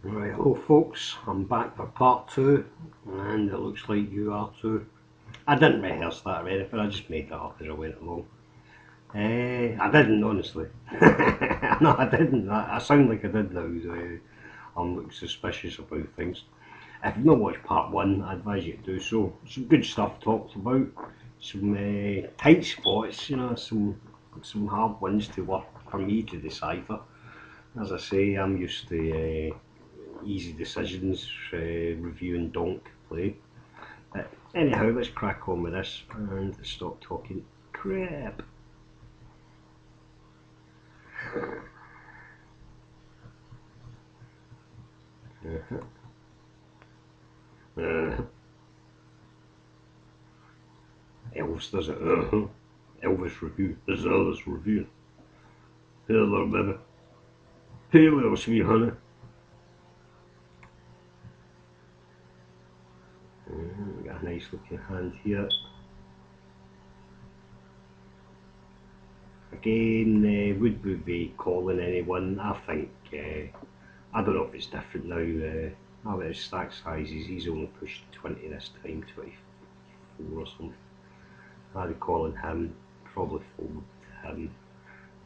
Right, hello folks, I'm back for part two, and it looks like you are too. I didn't rehearse that or anything, I just made that up as I went along. I didn't, honestly. No, I didn't. I sound like I did now. I'm looking suspicious about things. If you've not watched part one, I advise you to do so. Some good stuff talked about, some tight spots, some hard ones to work for me to decipher. As I say, I'm used to easy decisions, reviewing donk play. But anyhow, let's crack on with this and stop talking crap. Uh-huh. Uh, Elvis does it. Uh-huh. Elvis review. This is Elvis review. Hey, little baby. Hey, little sweet honey. Got a nice looking hand here. Again, would we be calling anyone? I think, I don't know if it's different now. Now that his stack sizes, he's only pushed 20 this time, 24 or something. I'd be calling him, probably fold him,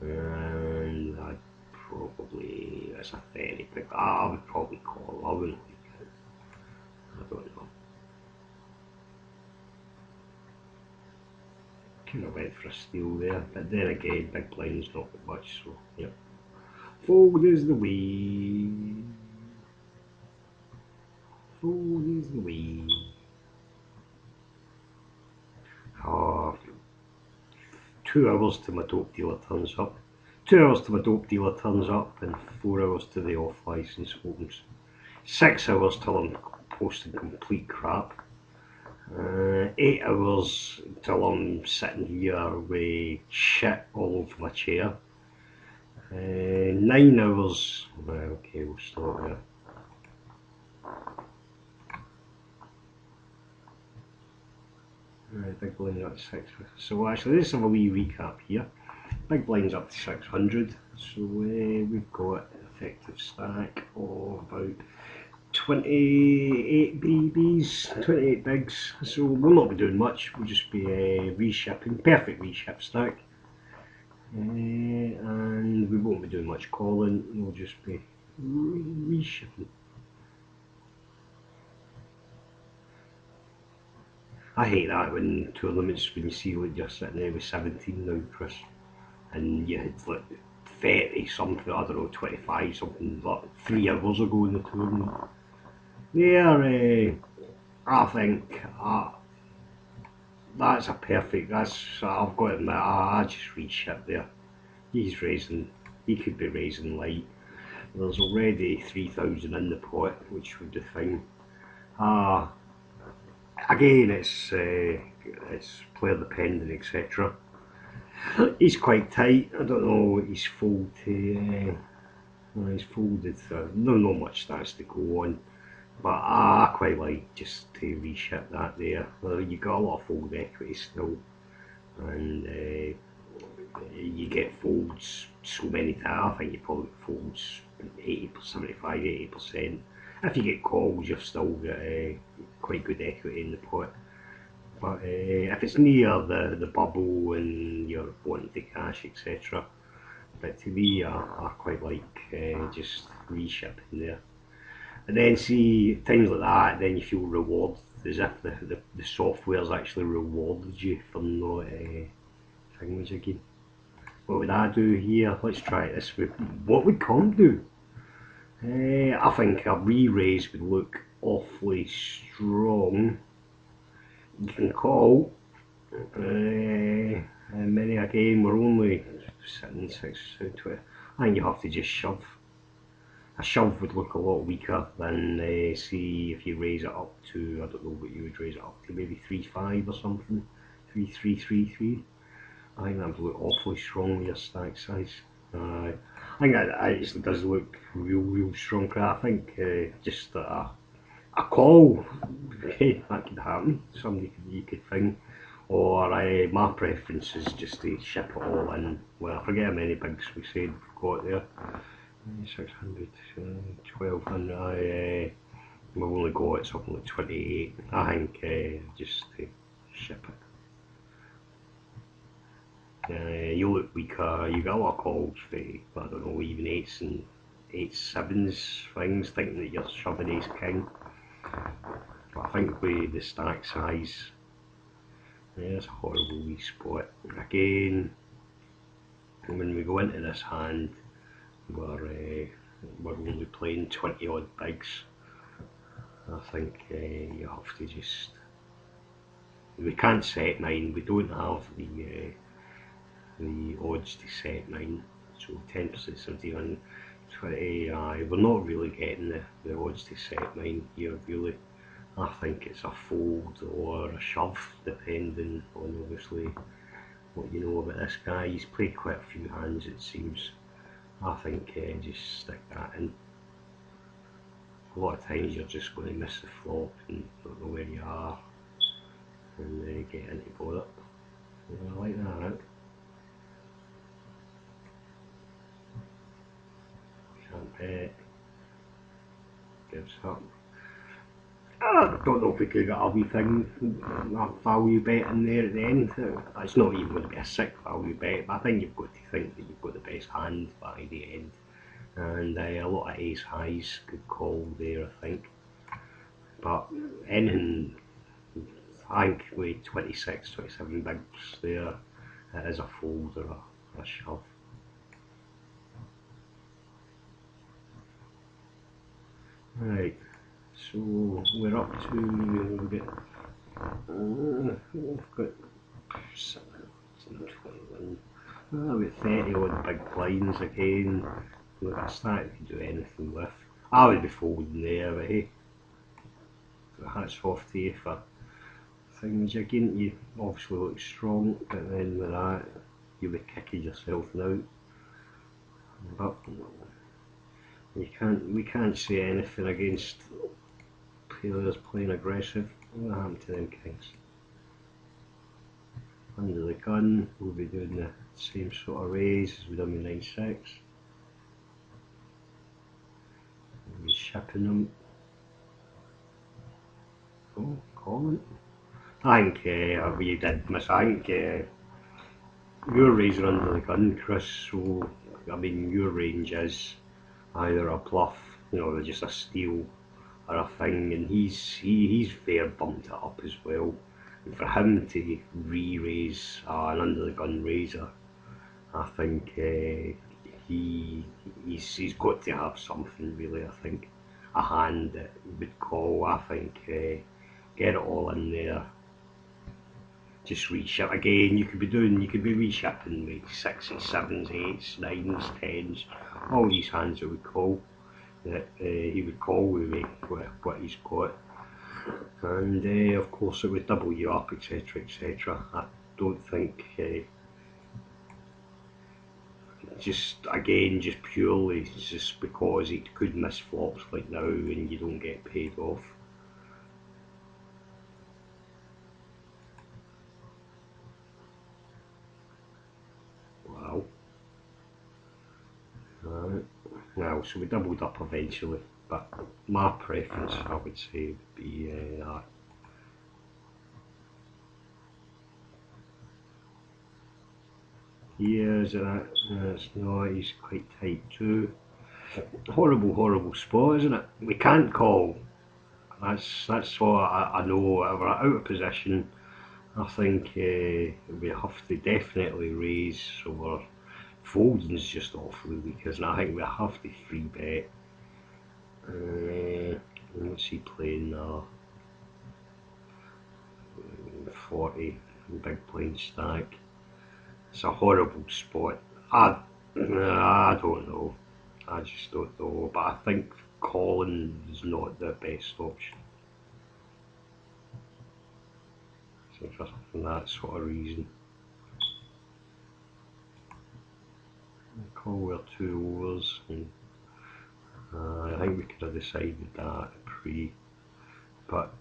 and I'd probably, it's a very big, I would probably call, I wouldn't like it, I don't know. Kind of went for a steal there, but then again, big blind's not that much, so yeah. Fold is the way. Fold is the way. Oh, 2 hours till my dope dealer turns up. 2 hours till my dope dealer turns up, and 4 hours to the off license opens. 6 hours till I'm posting complete crap. 8 hours till I'm sitting here with shit all over my chair. 9 hours. Well, okay, we'll start there. Big blind up to 6. So actually, let's have a wee recap here. Big blind's up to 600. So we've got an effective stack of about 28 BBs, 28 bigs. So we'll not be doing much. We'll just be reshipping. Perfect reship stack. And we won't be doing much calling. We'll just be reshipping. I hate that when tournaments, when you see like you're sitting there with 17 now, Chris, and you had like 30 something, I don't know, 25 something, like 3 hours ago in the tournament. There, I think that's a perfect, I've got to admit, I just reached it there. He's raising, he could be raising light. There's already 3,000 in the pot, which would be fine. Again, it's player dependent, etc. He's quite tight. I don't know what he's folded. He's folded. Not much stats to go on, but I quite like just to reship that there. You got a lot of fold equity still, and you get folds so many times. I think you probably folds 80, 75, 80%. If you get calls, you've still got quite good equity in the pot. But if it's near the bubble and you're wanting to cash, etc. But to me, I quite like just reshipping there. And then see things like that, then you feel rewarded as if the software's actually rewarded you for not things again. What would I do here? Let's try it this way. What would comp do? I think a re-raise would look awfully strong. You can call, and many again, we're only sitting 6, 20. I think you have to just shove. A shove would look a lot weaker than see if you raise it up to, I don't know what you would raise it up to, maybe 3-5 or something, 3-3-3-3. I think that would look awfully strong with your stack size. I think that actually does look real strong. I think just a call, that could happen. Somebody you could think. Or my preference is just to ship it all in. Well, I forget how many bigs we said we've got there. 600, 1200. We've only got something like 28. I think just to ship it. You look weaker. You get a lot of calls for, I don't know, even 8s and 8-7s things, thinking that you're shoving ace king. But I think with the stack size, it's a horrible wee spot. Again, when we go into this hand, we're only playing 20 odd bigs. I think you have to just. We can't set 9. We don't have the odds to set 9. So 10%, 71, 20. We're not really getting the odds to set 9 here, really. I think it's a fold or a shove, depending on obviously what you know about this guy. He's played quite a few hands, it seems. I think just stick that in. A lot of times you're just going to miss the flop and don't know where you are, and get into bother. I like that. Can't bet. Gives up. I don't know if we could get a wee thing, a value bet in there at the end. It's not even going to be a sick value bet, but I think you've got to think that you've got the best hand by the end. And a lot of ace highs could call there, I think. But anything, I think with 26, 27 bigs there, it is a fold or a shove. Right, so we're up to, we've got 21, with 30 odd big blinds again. Look, a stack you can do anything with. I would be folding there, but hey, hats off to you for things again. You obviously look strong, but then with that, you'll be kicking yourself now. But we can't say anything against players playing aggressive. What happened to them kings? Under the gun, we'll be doing the same sort of raise as we done with 9-6. We'll be shipping them. Oh, Colin. I think we did miss. I think your razor under the gun, Chris. So I mean, your range is either a bluff, just a steal, or a thing, and he's fair bumped it up as well. And for him to re-raise an under the gun razor, I think he's got to have something really. I think a hand that would call. I think get it all in there. Just reship again. You could be reshipping with 6s, 7s, 8s, 9s, 10s, all these hands that we call that he would call with what he's got, and of course it would double you up, etc., etc. I don't think just purely just because he could miss flops like now and you don't get paid off. Wow. Now, so we doubled up eventually, but my preference, I would say, would be that. Yeah, is that? It's not, he's quite tight too. Horrible spot, isn't it? We can't call. That's what I know. If we're out of position, I think we have to definitely raise, so we're folding's just awfully weak, and I think we have to 3-bet. What's he playing now? 40 big blind stack. It's a horrible spot. I don't know. I just don't know. But I think calling is not the best option. So for that sort of reason. Call with 2 overs, and I think we could have decided that pre, but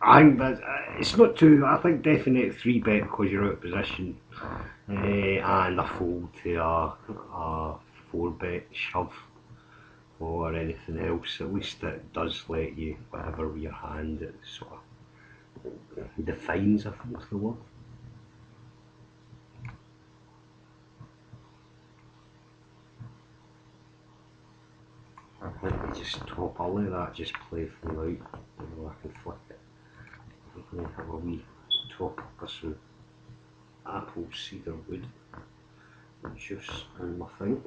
I think that it's not too. I think definitely 3-bet because you're out of position, and a fold to a 4-bet shove. or anything else. At least it does let you, whatever with your hand, it sort of defines, I think is the word. Let me just top, I'll let that just play from out, I can flick it. I'm going to have a wee top up of some apple cider wood juice in my thing.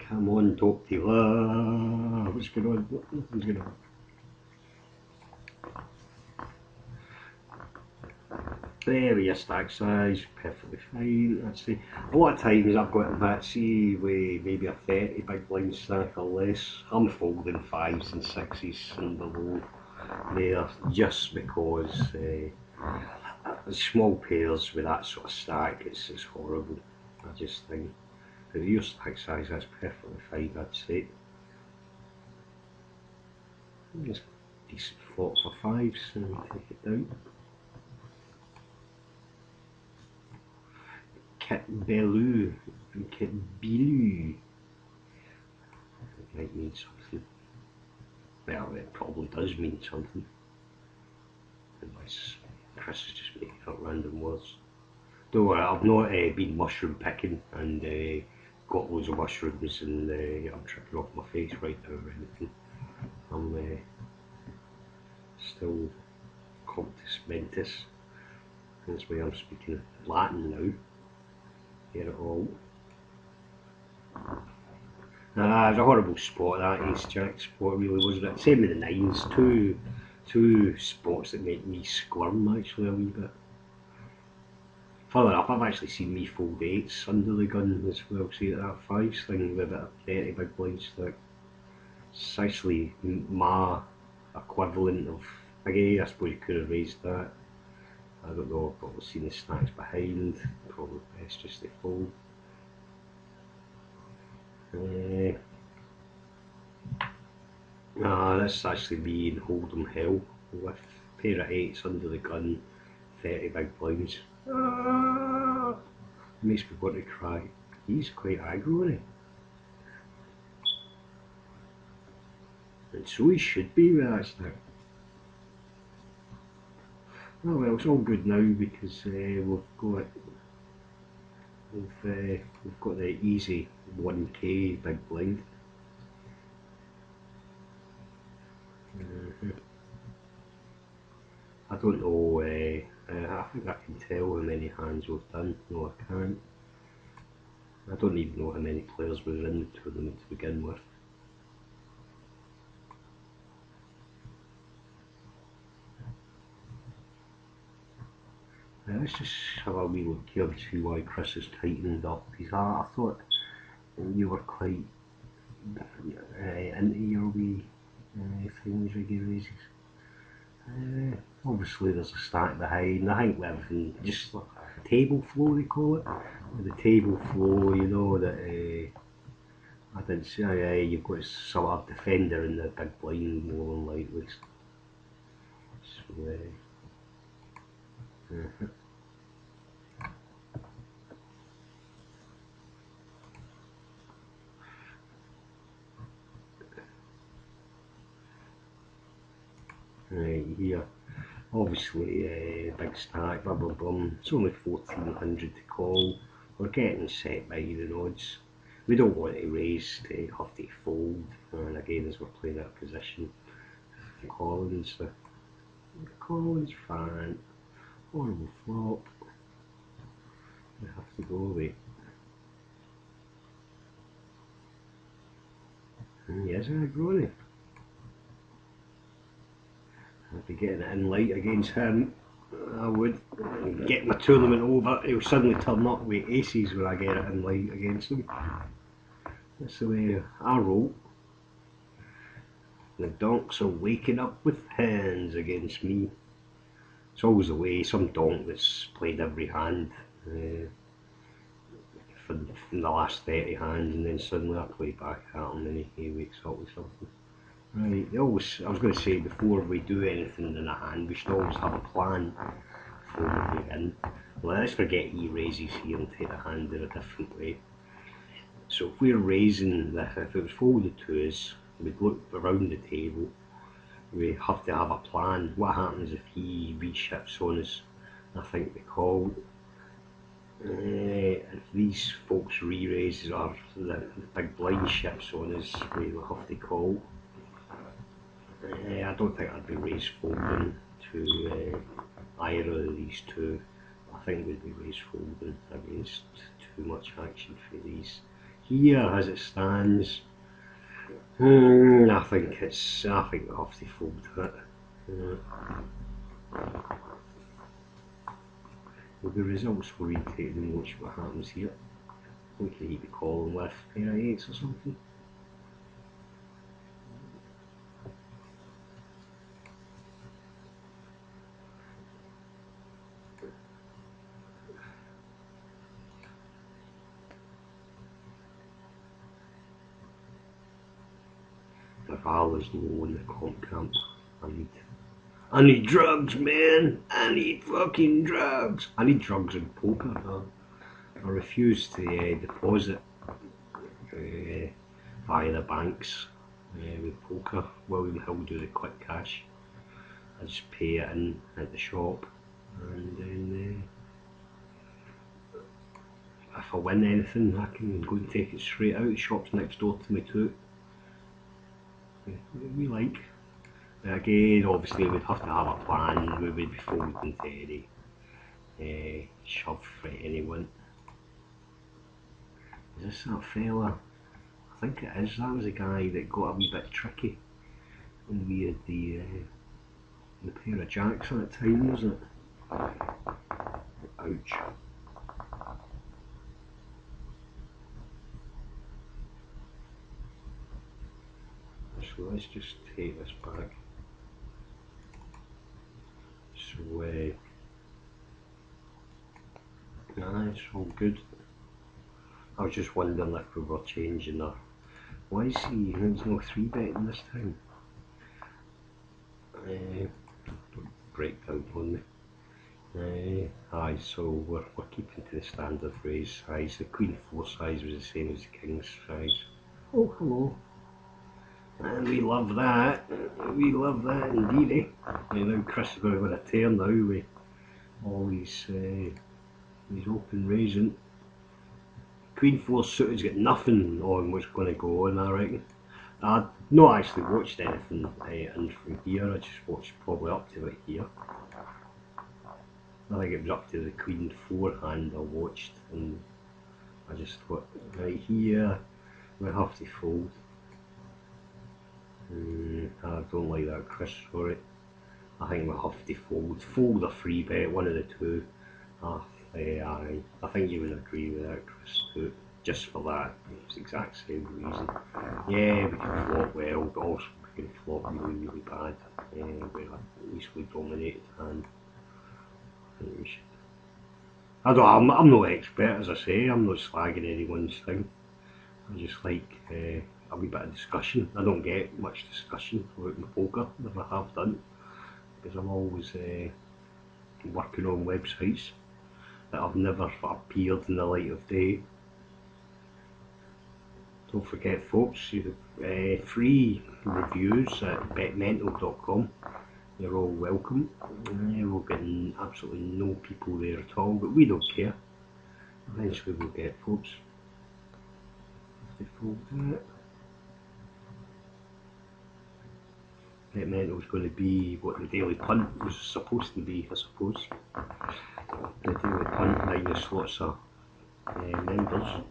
Come on, top dealer, what's going on? Nothing's going on. There we are, stack size, perfectly fine. I'd say a lot of times I've got a bit, see with maybe a 30 big blind stack or less, I'm folding 5s and 6s and below there, just because small pairs with that sort of stack, it's horrible. I just think, for your stack size, that's perfectly fine, I'd say. Just decent flop for 5s and we take it down. Kit Bellu, Kit Billu. It might mean something. Well, it probably does mean something. Unless Chris is just making up random words. Don't worry, I've not been mushroom picking and got loads of mushrooms and I'm tripping off my face right now or anything. I'm still comptus mentis. That's why I'm speaking Latin now. Get it all. It was a horrible spot, that ace-jack spot, really, wasn't it? Same with the 9s, two spots that make me squirm actually a wee bit. Further up, I've actually seen me fold 8s under the gun as well, see that 5s thing with a bit of 30 big blind stack. It's actually my equivalent of, again, I suppose you could have raised that. I don't know, I've probably seen the stacks behind, probably best just to fold. This actually me in Hold'em Hell with a pair of 8s under the gun, 30 big blinds. Makes me want to cry. He's quite aggro, isn't he? And so he should be with that stack. Oh well, it's all good now because we've got the easy 1k big blind. I don't know, I think I can tell how many hands we've done. No, I can't. I don't even know how many players were in the tournament to begin with. Let's just have a wee look here and see why Chris has tightened up. I thought you were quite into your wee things with your raises. Obviously there's a stack behind. I think with everything, just like table flow they call it. With the table flow, you know that I did say you've got some sort of defender in the big blind more than likely. So, right here, obviously big stack, blah blah blah. It's only 1400 to call. We're getting set by even odds. We don't want to raise to have to fold, and again as we're playing out of position, Collins fan, horrible flop. We have to go away. Yes, I agree. I'd be getting it in light against him. I would get my tournament over. He'll suddenly turn up with aces when I get it in light against him. That's the way I roll. The donks are waking up with hands against me. It's always the way, some donk that's played every hand from the last 30 hands, and then suddenly I play back at him and he wakes up with something. Right, I was going to say, before we do anything in a hand, we should always have a plan before we begin. Well, let's forget he raises here and take the hand in a different way. So if we're raising this, if it was folded to us, we'd look around the table. We have to have a plan. What happens if he reships on us? I think they call. If these folks re-raises or the big blind ships on us, we will have to call. I don't think I'd be raise folding to either of these two. I think we'd be raise folding against too much action for these. Here, as it stands, I think we'll have to fold it. With the results orientated and watch what happens here. Hopefully he'd be calling with pair of eights or something. The Vala's low in the comp camp. I need drugs, man. I need fucking drugs. I need drugs in poker. I refuse to deposit via the banks with poker. William Hill do the quick cash. I just pay it in at the shop, and then if I win anything, I can go and take it straight out. The shop's next door to me too. We like. Again, obviously we'd have to have a plan. We would be folding to any shove for anyone. Is this that fella? I think it is. That was a guy that got a wee bit tricky when we had the pair of jacks at the time, wasn't it? Ouch. So let's just take this back. So it's all good. I was just wondering if we were changing our. Why is he? There's no 3-betting this time. Don't break down on me. Aye, so we're keeping to the standard raise size. The Queen 4 size was the same as the King's size. Oh, hello. And we love that. We love that indeed, eh? You know, Chris is going to win a turn now with all these open raising. Queen 4 suited's got nothing on what's going to go on, I reckon. I've not actually watched anything in from here. I just watched probably up to it here. I think it was up to the Queen 4 hand I watched, and I just thought, right here, we have to fold. I don't like that, Chris, sorry. I think we have to fold. Fold or free bet, one of the two. Aye, I think you would agree with that, Chris, too. Just for that, it's the exact same reason. Yeah, we can flop well, but also we can flop really, really bad. Where at least we dominate, and I think we should. I'm no expert, as I say. I'm not slagging anyone's thing. I just like a wee bit of discussion. I don't get much discussion about my poker, never have done, because I'm always working on websites that have never appeared in the light of day. Don't forget, folks, you have free reviews at betmental.com. You're all welcome. We're getting absolutely no people there at all, but we don't care. Eventually we'll get folks. Bet Mental's going to be what the daily punt was supposed to be, I suppose. The daily punt minus lots of members.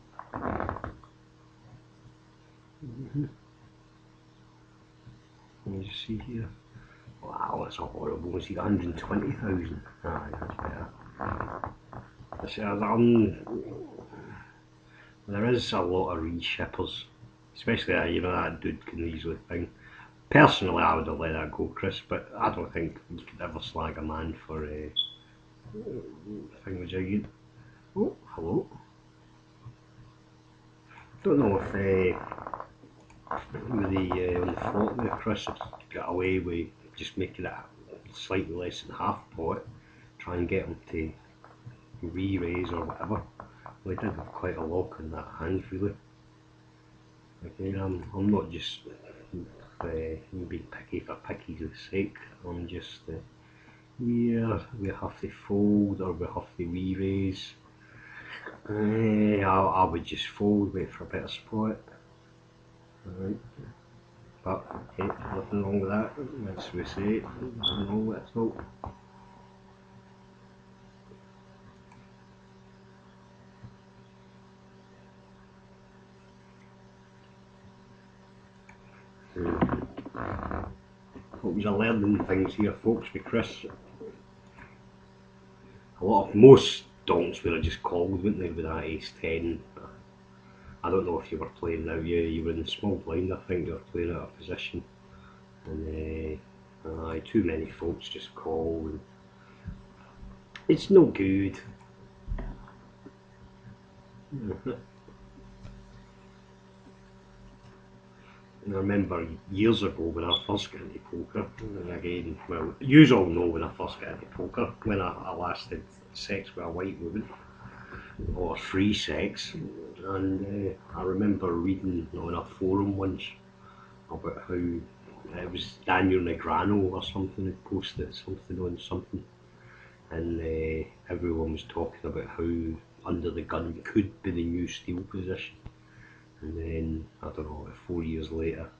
Can you just see here? Wow, that's a horrible. Is he 120,000? Aye, that's better. There is a lot of reshippers, especially you know, that dude can easily thing. Personally, I would have let that go, Chris, but I don't think you could ever slag a man for thingamajiggy. Oh, hello. Don't know if with the on the flop there, Chris got away with just making it slightly less than half pot, try and get him to re-raise or whatever. Well, he did have quite a lock in that hand, really. Again, I'm not just being picky for picky's sake. I'm just yeah, we have to fold or we have to re-raise. I would just fold, wait for a better spot. Right. But hey, nothing wrong with that. As we say, nothing wrong with it at all. Hope you're learning things here, folks. With Chris, most donks would have just called, wouldn't they, with that ace 10. I don't know if you were playing now. Yeah, you were in the small blind. I think you were playing out of position, and too many folks just call. And it's no good. And I remember years ago when I first got into poker, and again, well, you all know when I first got into poker, when I last did sex with a white woman, or free sex, and I remember reading on a forum once about how it was Daniel Negreanu or something had posted something on something, and everyone was talking about how under the gun could be the new steal position. And then, I don't know, 4 years later,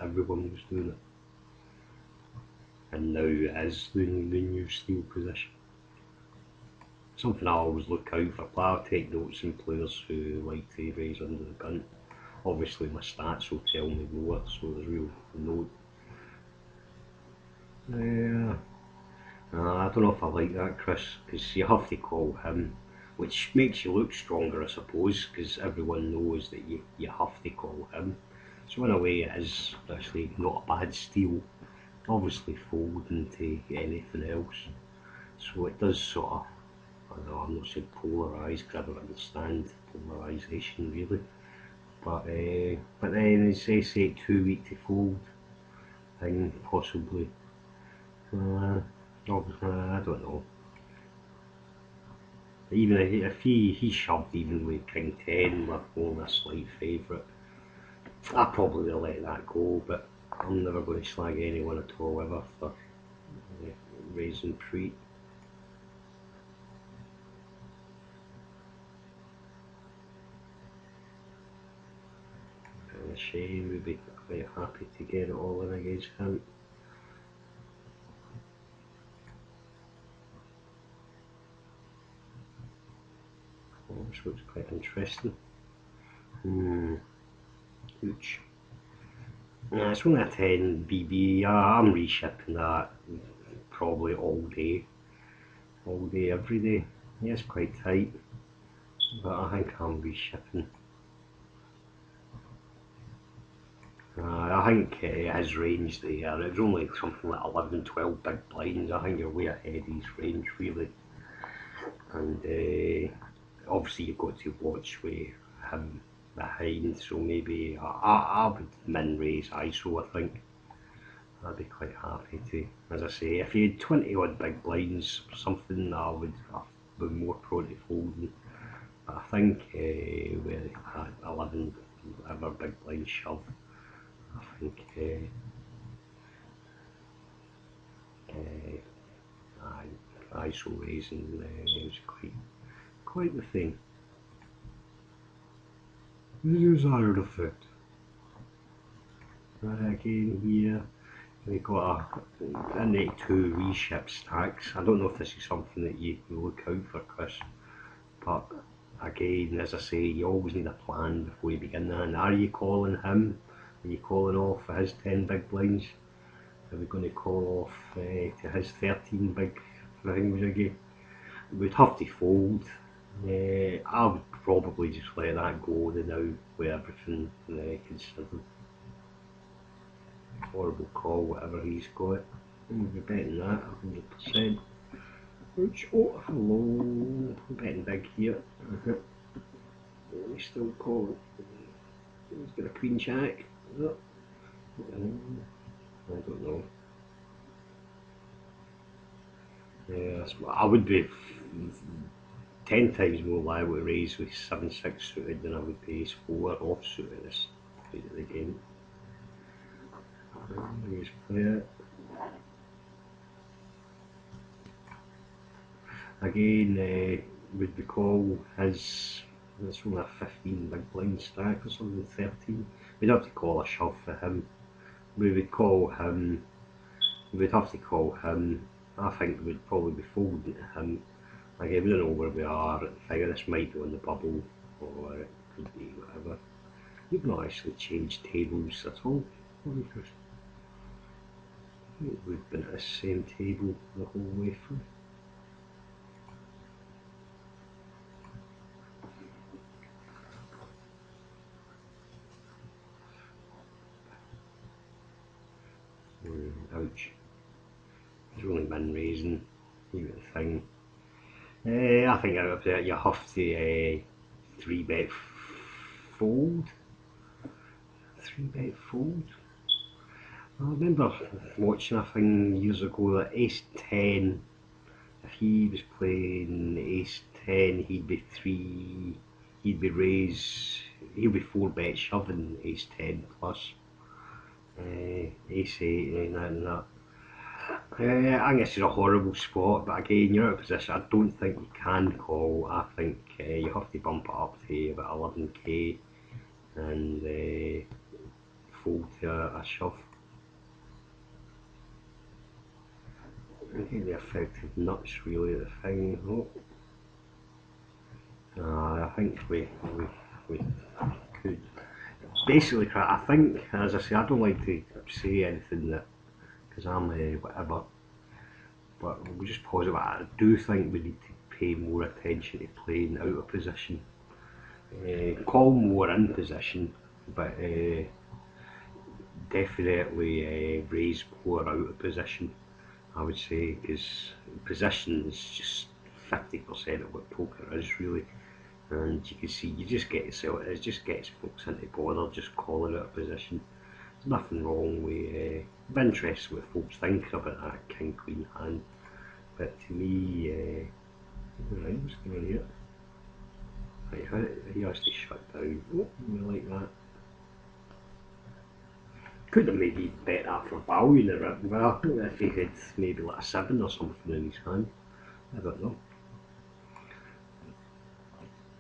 everyone was doing it. And now it is the new steal position. Something I always look out for. I'll take notes in players who like to raise under the gun. Obviously my stats will tell me more, so there's real note. Yeah. I don't know if I like that, Chris, because you have to call him, which makes you look stronger, I suppose, because everyone knows that you have to call him. So in a way it is actually not a bad steal. Obviously folding to anything else. So it does sort of, I don't know, I'm not saying polarise because I don't understand polarisation really. But then it's say 2 week to fold thing possibly. I don't know. Even if he shoved even with King 10 with only a slight favourite, I probably let that go, but I'm never going to slag anyone at all ever for raising pre. A shame, we'd be quite happy to get it all in against him. Oh, this looks quite interesting. Ouch. It's only a 10 BB. I'm reshipping that probably all day, every day. Yeah, it's quite tight, but I think I'm reshipping. I think his range there, it was only something like 11, 12 big blinds. I think you're way ahead of his range really. And obviously you've got to watch with him behind, so maybe I would min raise ISO, I think. I'd be quite happy to. As I say, if you had 20 odd big blinds or something, I'd be more prone to folding. But I think with 11 whatever big blind shove, I think ISO raising is quite the thing. The desired effect. Again here, we got a net 2 reship stacks. I don't know if this is something that you look out for, Chris, but again, as I say, you always need a plan before you begin that. And are you calling him? Are you calling off his 10 big blinds? Are we going to call off to his 13 big things again? We'd have to fold. I would probably just let that go now with everything considered. Horrible call, whatever he's got. We'll be betting that 100%. Which, oh, hello. I'm betting big here. He's still calling. He's got a queen jack. Oh. I don't know. Yeah, I would be 10 times more liable to raise with 7-6 suited than I would be ace 4 off suited. Good at the game. Here's play it. Again, would we call his, it's only a 15 big blind stack or something, 13. We'd have to call a shove for him. We would call him, we'd have to call him, I think we'd probably be folding to him. Again, we don't know where we are at the figure, this might be on the bubble, or it could be whatever. We've not actually changed tables at all. We've been at the same table the whole way through. Ouch. It's only min raising, you got the thing. I think out of there you have to 3-bet fold. 3-bet fold. I remember watching a thing years ago that ace 10, if he was playing ace 10, he'd be raised, he'd be 4-bet shoving ace 10 plus. Ace 8 and that. I think this is a horrible spot, but again, you're out of position. I don't think you can call. I think you have to bump it up to about 11k and fold to a shove. Okay, the effective nuts really the thing. Oh. I think we could. Basically, I think, as I say, I don't like to say anything that, because I'm whatever, but we'll just pause it. I do think we need to pay more attention to playing out of position. Call more in position, but definitely raise more out of position, I would say, because position is just 50% of what poker is really. And you can see, you just get yourself, it just gets folks into bother just calling out of position. There's nothing wrong with, I'm interested what folks think about that king queen hand, but to me, right, what's going on here? Right, he has to shut down. Oh, we like that. Could have maybe bet that for value in the rip, well, if he had maybe like a 7 or something in his hand. I don't know.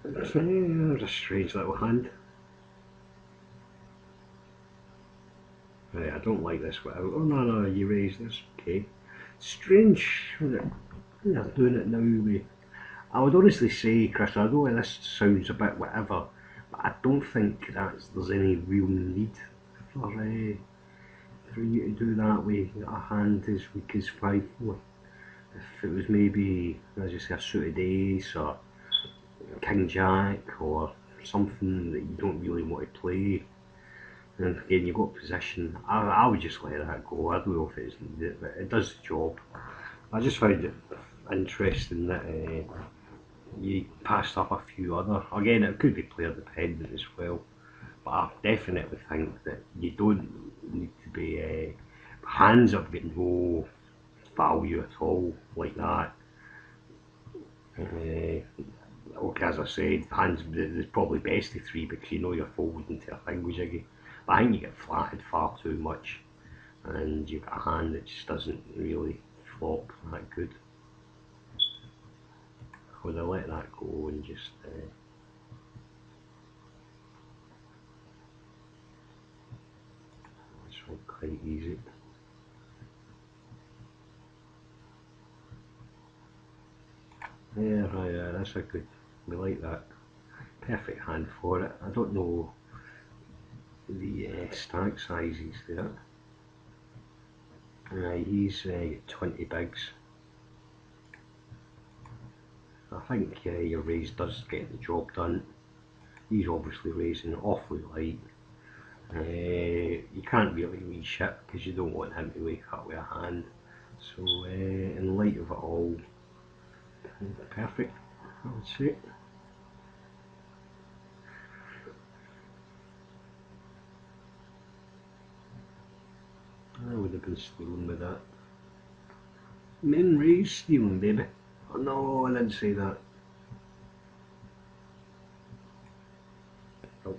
It's a strange little hand. Right, I don't like this without. Oh no, you raise this. Okay. Strange. They're doing it now. I would honestly say, Chris, I know this sounds a bit whatever, but I don't think there's any real need for you to do that with a hand as weak as 5-4. If it was maybe, as you say, a suited ace or king jack or something that you don't really want to play, and again you've got position, I would just let that go. I don't know if it's needed, but it does the job. I just found it interesting that you passed up a few other, again it could be player dependent as well, but I definitely think that you don't need to be hands have got no value at all like that. Okay, as I said, hands is probably best of 3 because you know you're folding to a thing with jiggy. But I think you get flattened far too much, and you've got a hand that just doesn't really flop that good. I would have let that go and just it's all quite easy. Yeah, right, that's a good, we like that. Perfect hand for it. I don't know the stack sizes there. He's 20 bigs. I think your raise does get the job done. He's obviously raising awfully light. You can't really read shit because you don't want him to wake up with a hand. So in light of it all, perfect, I would say. I would have been stealing with that. Men raise stealing, baby. Oh no, I didn't say that. Oh.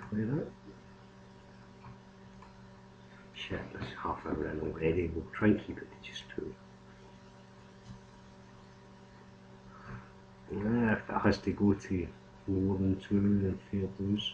Play that. Shit, that's half hour in already. We'll try and keep it to just 2. If it has to go to more than 2, then fair dues.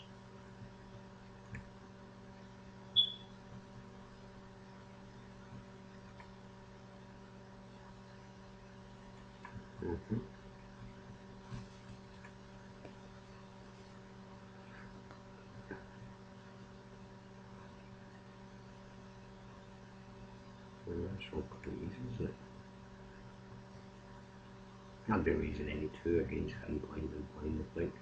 That's all pretty easy, isn't it? I'd be raising any 2 against him blind and blind, I think.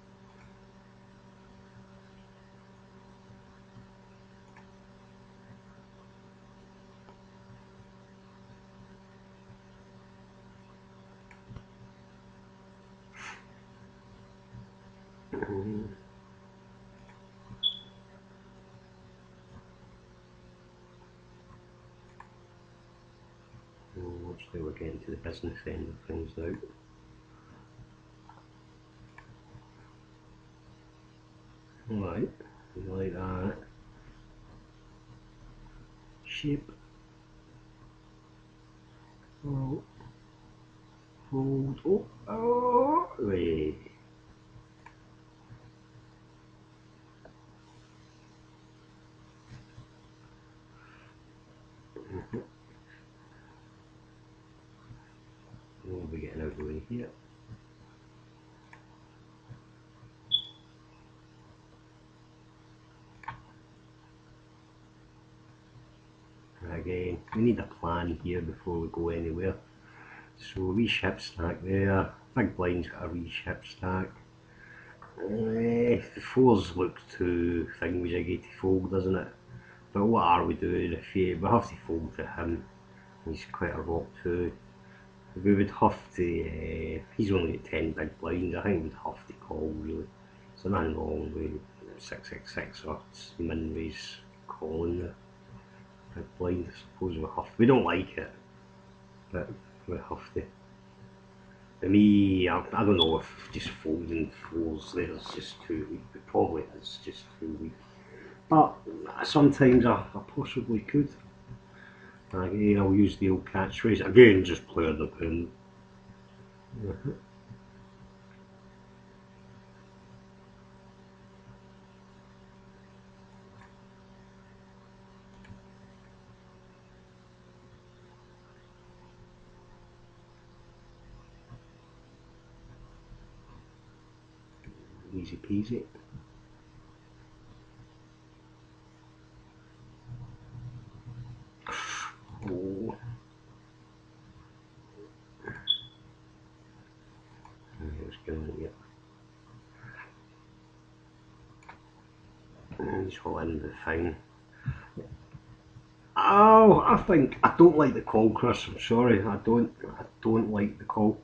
Actually, we're getting to the business end of things now. Right, like that. Shape. Oh, hold. Oh, wait. We'll be getting out of the way here. Again, we need a plan here before we go anywhere. So a wee ship stack there, big blind's got a wee ship stack. The 4s look too thingy-jiggy to fold, doesn't it? But what are we doing if we have to fold to him? He's quite a rock too. We would have to, he's only got 10 big blinds, I think we'd have to call really. So nothing wrong with 666 or min raise calling the big blind. I suppose we have to. We don't like it, but we have to. For me, I don't know if just folding 4s there is just too weak. It probably is just too weak. But sometimes I possibly could. Again, I'll use the old catchphrase. Again, just play the pin. Easy peasy. Oh. Here's going to get. He's holding the thing. Oh, I don't like the call, Chris. I'm sorry, I don't like the call.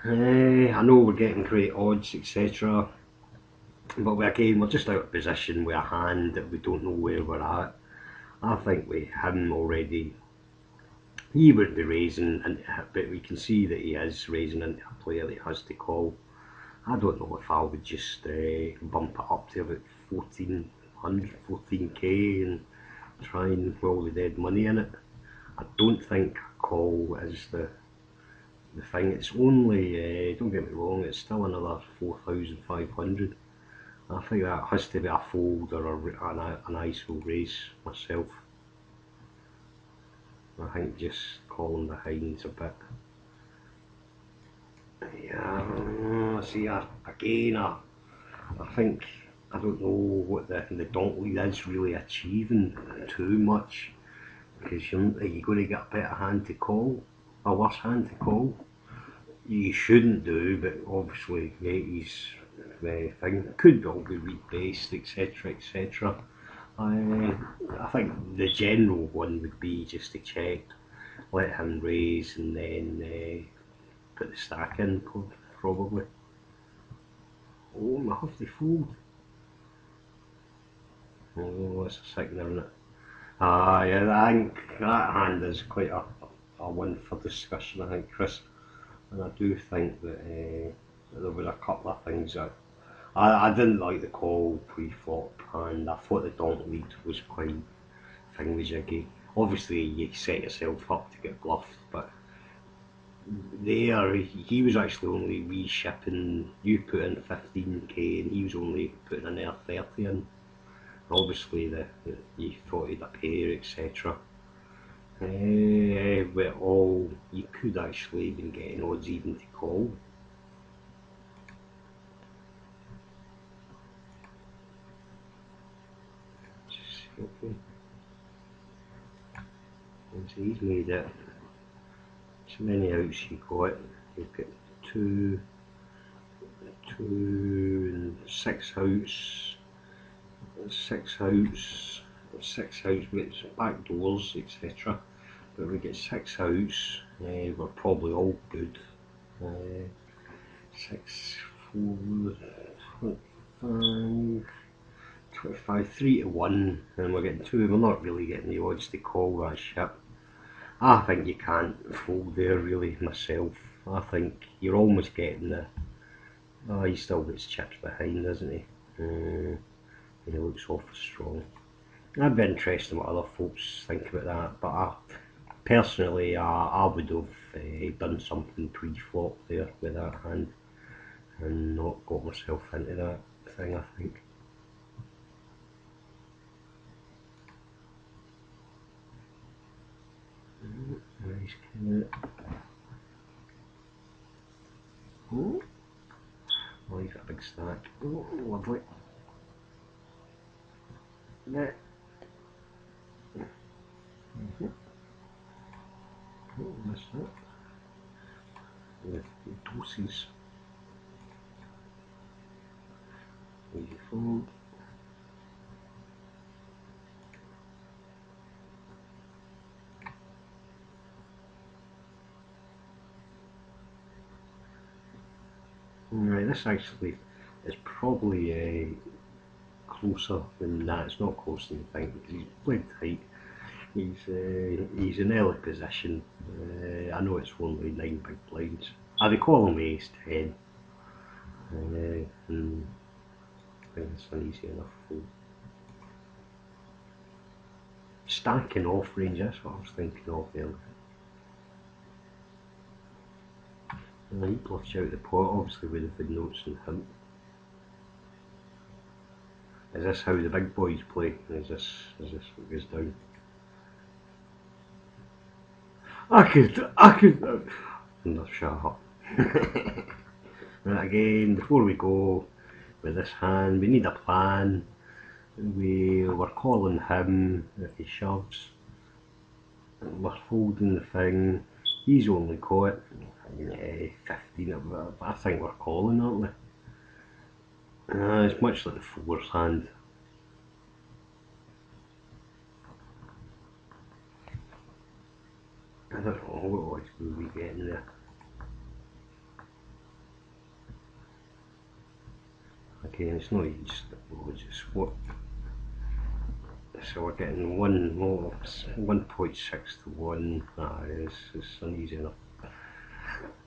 I know we're getting great odds, etc. But again, we're just out of position with a hand that we don't know where we're at. I think with him already, he would be raising, but we can see that he is raising into a player that has to call. I don't know if I would just bump it up to about 1400, 14k and try and roll the dead money in it. I don't think call is the thing. It's only, don't get me wrong, it's still another 4,500. I think that has to be a fold or an ISO raise myself. I think just calling behind's a bit. Yeah, see, again, I think, I don't know what the Dontley is really achieving too much, because you're going to get a better hand to call, a worse hand to call. You shouldn't do, but obviously, yeah, he's the thing could all be rebased, etc., etc. I think the general one would be just to check, let him raise, and then put the stack in, probably. Oh, I have to fold. Oh, that's a sickener, isn't it? Yeah, I think that hand is quite a one for discussion, I think, Chris. And I do think that there was a couple of things that I didn't like the call pre-flop, and I thought the donk lead was quite thingy-jiggy. Obviously, you set yourself up to get bluffed, but there he was actually only reshipping. You put in 15k, and he was only putting in there 30 in. Obviously, you thought he'd a pair, etc. But all you could actually been getting odds even to call. Okay. And so he's made it. So many outs you got. You've got two, and six outs, six outs with back doors, etc. But we get six outs. We're probably all good. 6, 4, 5, 25, 3 to 1, and we're getting two. We're not really getting the odds to call that ship. I think you can't fold there really myself. I think you're almost getting the. Oh, he still gets chips behind, doesn't he? And he looks awful strong. I'd be interested in what other folks think about that, but personally, I would have done something pre-flop there with that hand and not got myself into that thing, I think. Nice, can it? Oh, he's got a big stack. Oh, lovely. Yeah. Oh, missed that. With doses. Easy fold. Right, this actually is probably closer than that. It's not closer than you think because he's played tight. He's in early position. I know it's only 9 big blinds. They call him ace 10. And I think it's an easy enough fold. Stacking off range, that's what I was thinking of earlier. He bluffs you out the pot, obviously with the big notes and him. Is this how the big boys play? Is this what goes down? I could. No, shut up. Right, again, before we go with this hand, we need a plan. We're calling him if he shoves. We're folding the thing. He's only caught 15. I think we're calling, aren't we? It's much like the fours hand. I don't know what odds will we getting there. Again, it's not just odds, it's what. So we're getting 1.6 to 1. It's uneasy enough.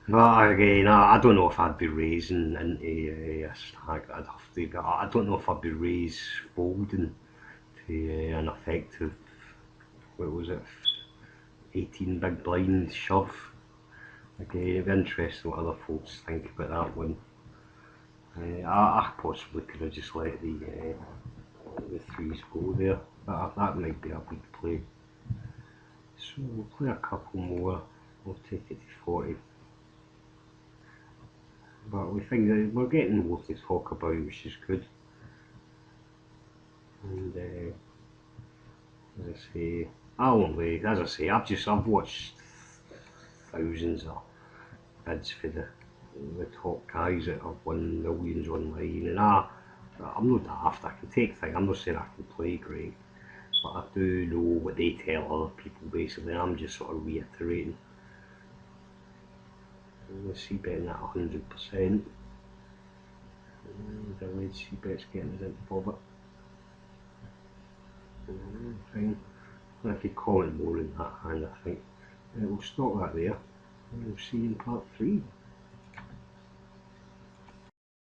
But again, I don't know if I'd be raising into a stack. I'd have to. I don't know if I'd be folding to an effective. What was it? 18 big blind shove. Again, it'd be interesting what other folks think about that one. I possibly could have just let the threes go there. That might be a big play. So we'll play a couple more. We'll take it to 40. But we think that we're getting more to talk about, which is good. And as I say, I've watched thousands of bids for the top guys that have won millions online, and I'm not daft. I can take things. I'm not saying I can play great, but I do know what they tell other people. Basically, I'm just sort of reiterating. Let's see betting at 100%. The red C bet's getting us into bother. Fine. I could comment more in that hand, I think. We'll stop that there. We'll see you in part 3.